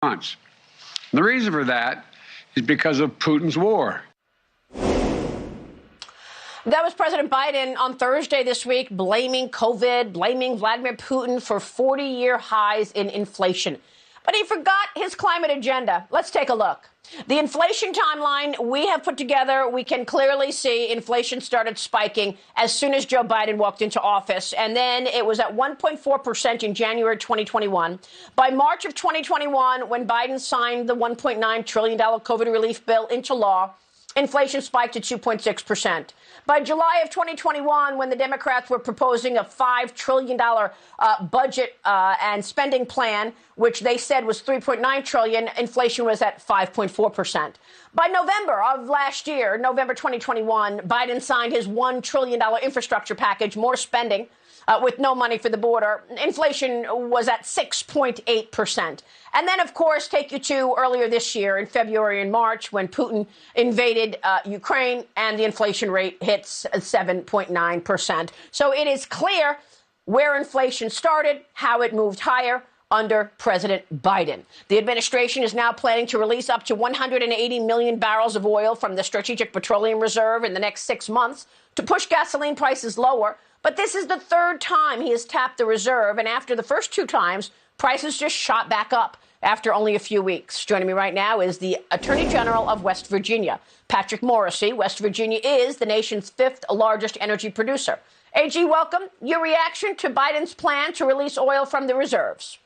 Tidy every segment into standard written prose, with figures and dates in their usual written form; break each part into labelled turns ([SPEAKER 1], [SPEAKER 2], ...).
[SPEAKER 1] months. And the reason for that is because of Putin's war.
[SPEAKER 2] That was President Biden on Thursday this week, blaming COVID, blaming Vladimir Putin for 40-year highs in inflation. But he forgot his climate agenda. Let's take a look. The inflation timeline we have put together, we can clearly see inflation started spiking as soon as Joe Biden walked into office. And then it was at 1.4% in January 2021. By March of 2021, when Biden signed the $1.9 trillion COVID relief bill into law, inflation spiked to 2.6%. By July of 2021, when the Democrats were proposing a $5 trillion budget and spending plan, which they said was $3.9 trillion, inflation was at 5.4%. By November of last year, November 2021, Biden signed his $1 trillion infrastructure package, more spending, with no money for the border. Inflation was at 6.8%. And then, of course, take you to earlier this year in February and March when Putin invaded Ukraine and the inflation rate hits 7.9%. So it is clear where inflation started, how it moved higher under President Biden. The administration is now planning to release up to 180 million barrels of oil from the Strategic Petroleum Reserve in the next 6 months to push gasoline prices lower. But this is the third time he has tapped the reserve, and after the first 2 times, prices just shot back up after only a few weeks. Joining me right now is the Attorney General of West Virginia, Patrick Morrisey. West Virginia is the nation's 5th largest energy producer. AG, welcome. Your reaction to Biden's plan to release oil from the reserves?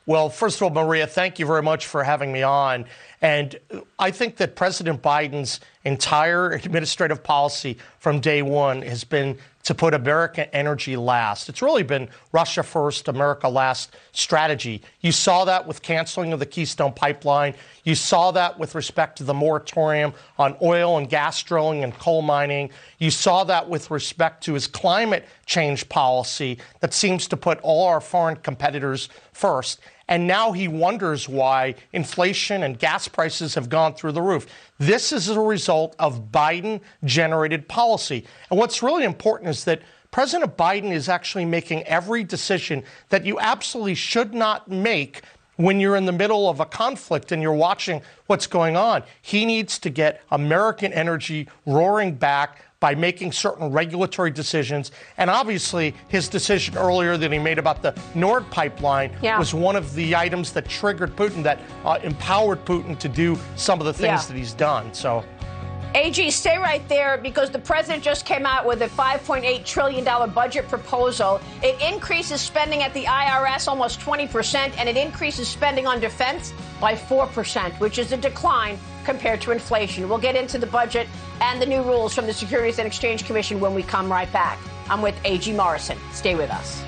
[SPEAKER 3] Well, first of all, Maria, thank you very much for having me on. And I think that President Biden's entire administrative policy from day one has been to put American energy last. It's really been Russia first, America last strategy. You saw that with canceling of the Keystone Pipeline. You saw that with respect to the moratorium on oil and gas drilling and coal mining. You saw that with respect to his climate change policy that seems to put all our foreign competitors first. And now he wonders why inflation and gas prices have gone through the roof. This is a result of Biden-generated policy. And what's really important is that President Biden is actually making every decision that you absolutely should not make when you're in the middle of a conflict and you're watching what's going on. He needs to get American energy roaring back by making certain regulatory decisions. And obviously, his decision earlier that he made about the Nord pipeline was one of the items that triggered Putin, that empowered Putin to do some of the things that he's done. So,
[SPEAKER 2] AG, stay right there, because the president just came out with a $5.8 trillion budget proposal. It increases spending at the IRS almost 20%, and it increases spending on defense by 4%, which is a decline compared to inflation. We'll get into the budget and the new rules from the Securities and Exchange Commission when we come right back. I'm with AG Morrison. Stay with us.